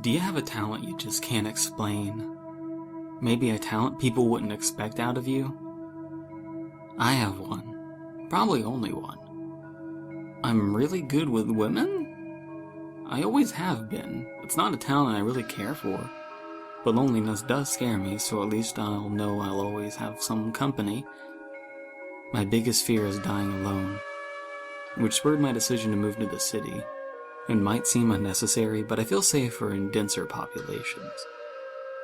Do you have a talent you just can't explain? Maybe a talent people wouldn't expect out of you? I have one. Probably only one. I'm really good with women? I always have been. It's not a talent I really care for. But loneliness does scare me, so at least I'll know I'll always have some company. My biggest fear is dying alone, which spurred my decision to move to the city. It might seem unnecessary, but I feel safer in denser populations.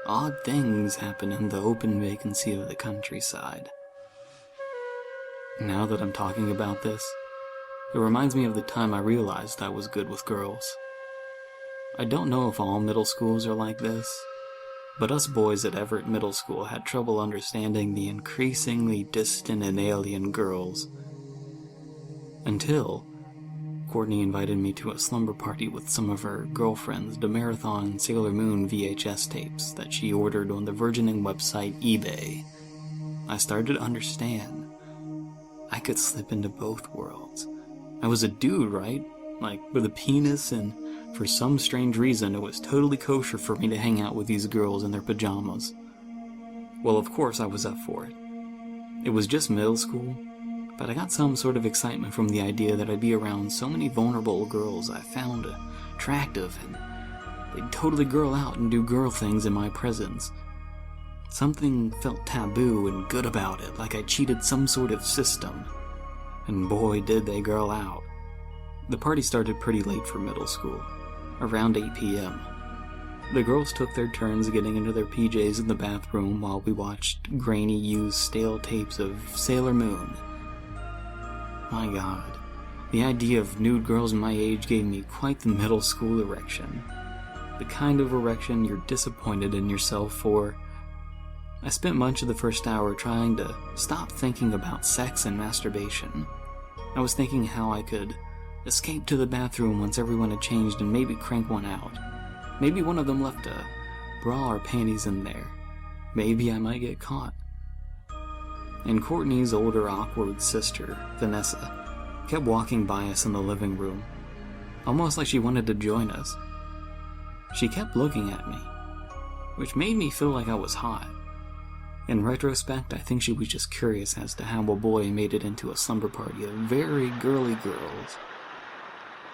Odd things happen in the open vacancy of the countryside. Now that I'm talking about this, it reminds me of the time I realized I was good with girls. I don't know if all middle schools are like this, but us boys at Evert Middle School had trouble understanding the increasingly distant and alien girls. Until Courtney invited me to a slumber party with some of her girlfriends to marathon Sailor Moon VHS tapes that she ordered on the burgeoning website eBay. I started to understand. I could slip into both worlds. I was a dude, right? Like, with a penis, and for some strange reason it was totally kosher for me to hang out with these girls in their pajamas. Well, of course I was up for it. It was just middle school, but I got some sort of excitement from the idea that I'd be around so many vulnerable girls I found attractive, and they'd totally girl out and do girl things in my presence. Something felt taboo and good about it, like I cheated some sort of system. And boy, did they girl out. The party started pretty late for middle school, around 8 p.m. The girls took their turns getting into their PJs in the bathroom while we watched grainy, used, stale tapes of Sailor Moon. My God, the idea of nude girls my age gave me quite the middle school erection. The kind of erection you're disappointed in yourself for. I spent much of the first hour trying to stop thinking about sex and masturbation. I was thinking how I could escape to the bathroom once everyone had changed and maybe crank one out. Maybe one of them left a bra or panties in there. Maybe I might get caught. And Courtney's older, awkward sister, Vanessa, kept walking by us in the living room, almost like she wanted to join us. She kept looking at me, which made me feel like I was hot. In retrospect, I think she was just curious as to how a boy made it into a slumber party of very girly girls.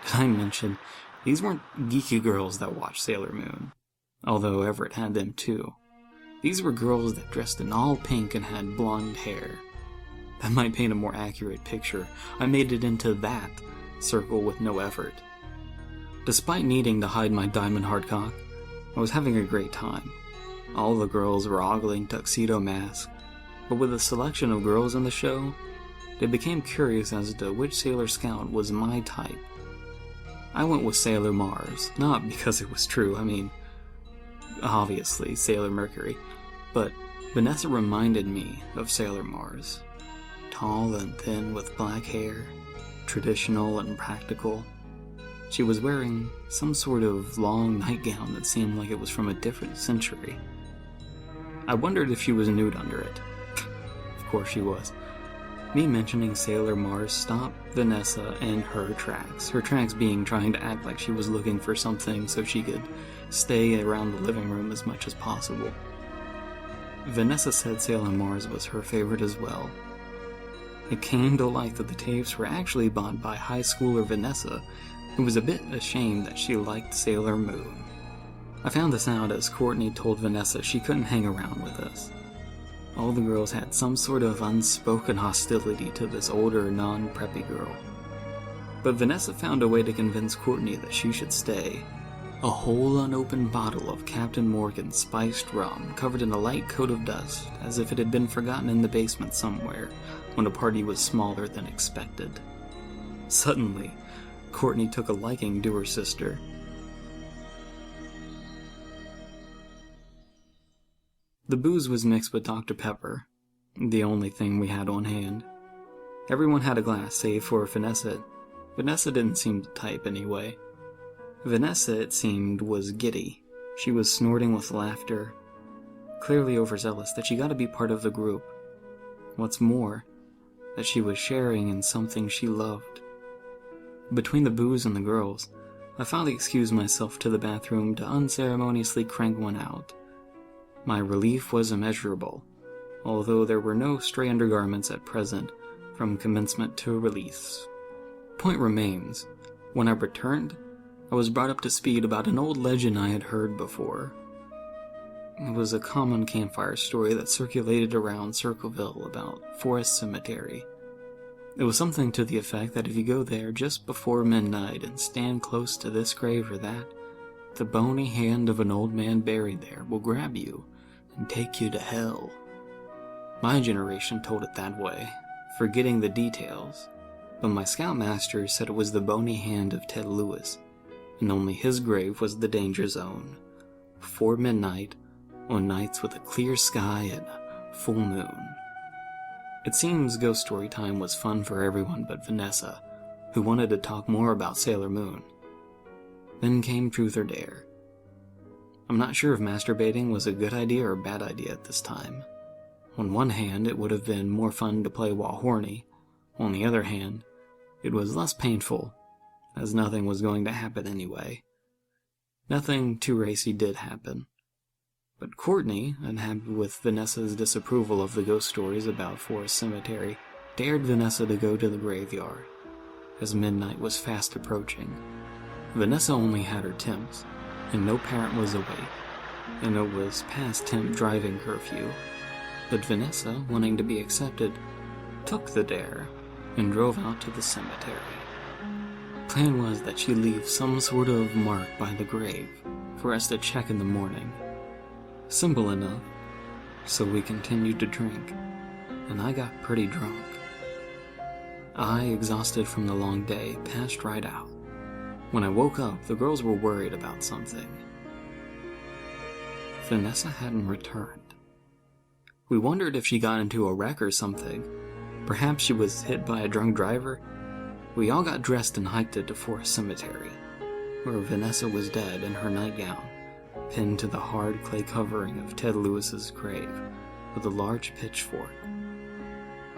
Did I mention, these weren't geeky girls that watched Sailor Moon, although Everett had them too. These were girls that dressed in all pink and had blonde hair. That might paint a more accurate picture. I made it into that circle with no effort. Despite needing to hide my diamond hardcock, I was having a great time. All the girls were ogling tuxedo masks, but with a selection of girls in the show, they became curious as to which Sailor Scout was my type. I went with Sailor Mars, not because it was true, obviously Sailor Mercury, but Vanessa reminded me of Sailor Mars. Tall and thin with black hair, traditional and practical. She was wearing some sort of long nightgown that seemed like it was from a different century. I wondered if she was nude under it. Of course she was. Me mentioning Sailor Mars stopped Vanessa in her tracks being trying to act like she was looking for something so she could stay around the living room as much as possible. Vanessa said Sailor Mars was her favorite as well. It came to light that the tapes were actually bought by high schooler Vanessa, who was a bit ashamed that she liked Sailor Moon. I found this out as Courtney told Vanessa she couldn't hang around with us. All the girls had some sort of unspoken hostility to this older, non-preppy girl. But Vanessa found a way to convince Courtney that she should stay. A whole unopened bottle of Captain Morgan's spiced rum covered in a light coat of dust, as if it had been forgotten in the basement somewhere when a party was smaller than expected. Suddenly, Courtney took a liking to her sister. The booze was mixed with Dr. Pepper, the only thing we had on hand. Everyone had a glass, save for Vanessa. Vanessa didn't seem the type anyway. Vanessa, it seemed, was giddy. She was snorting with laughter, clearly overzealous that she got to be part of the group. What's more, that she was sharing in something she loved. Between the booze and the girls, I finally excused myself to the bathroom to unceremoniously crank one out. My relief was immeasurable, although there were no stray undergarments at present from commencement to release. Point remains, when I returned, I was brought up to speed about an old legend I had heard before. It was a common campfire story that circulated around Circleville about Forest Cemetery. It was something to the effect that if you go there just before midnight and stand close to this grave or that, the bony hand of an old man buried there will grab you and take you to hell. My generation told it that way, forgetting the details, but my scoutmaster said it was the bony hand of Ted Lewis, and only his grave was the danger zone, before midnight, on nights with a clear sky and a full moon. It seems ghost story time was fun for everyone but Vanessa, who wanted to talk more about Sailor Moon. Then came Truth or Dare. I'm not sure if masturbating was a good idea or a bad idea at this time. On one hand, it would have been more fun to play while horny. On the other hand, it was less painful, as nothing was going to happen anyway. Nothing too racy did happen. But Courtney, unhappy with Vanessa's disapproval of the ghost stories about Forest Cemetery, dared Vanessa to go to the graveyard, as midnight was fast approaching. Vanessa only had her Temps, and no parent was awake, and it was past temp driving curfew. But Vanessa, wanting to be accepted, took the dare and drove out to the cemetery. Plan was that she'd leave some sort of mark by the grave for us to check in the morning. Simple enough, so we continued to drink, and I got pretty drunk. I, exhausted from the long day, passed right out. When I woke up, the girls were worried about something. Vanessa hadn't returned. We wondered if she got into a wreck or something. Perhaps she was hit by a drunk driver. We all got dressed and hiked it to Forest Cemetery, where Vanessa was dead in her nightgown, pinned to the hard clay covering of Ted Lewis's grave with a large pitchfork.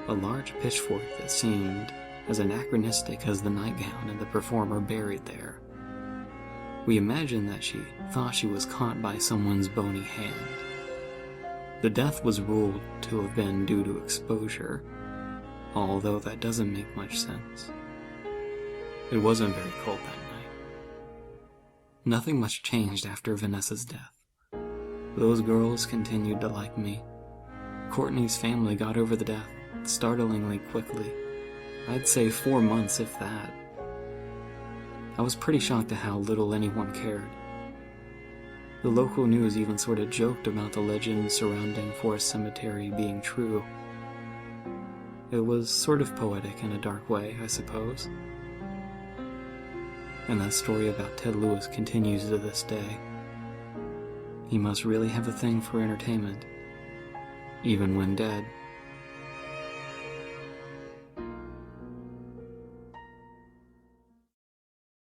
A large pitchfork that seemed as anachronistic as the nightgown and the performer buried there. We imagined that she thought she was caught by someone's bony hand. The death was ruled to have been due to exposure, although that doesn't make much sense. It wasn't very cold that night. Nothing much changed after Vanessa's death. Those girls continued to like me. Courtney's family got over the death startlingly quickly. I'd say 4 months, if that. I was pretty shocked at how little anyone cared. The local news even sort of joked about the legend surrounding Forest Cemetery being true. It was sort of poetic in a dark way, I suppose. And that story about Ted Lewis continues to this day. He must really have a thing for entertainment, even when dead.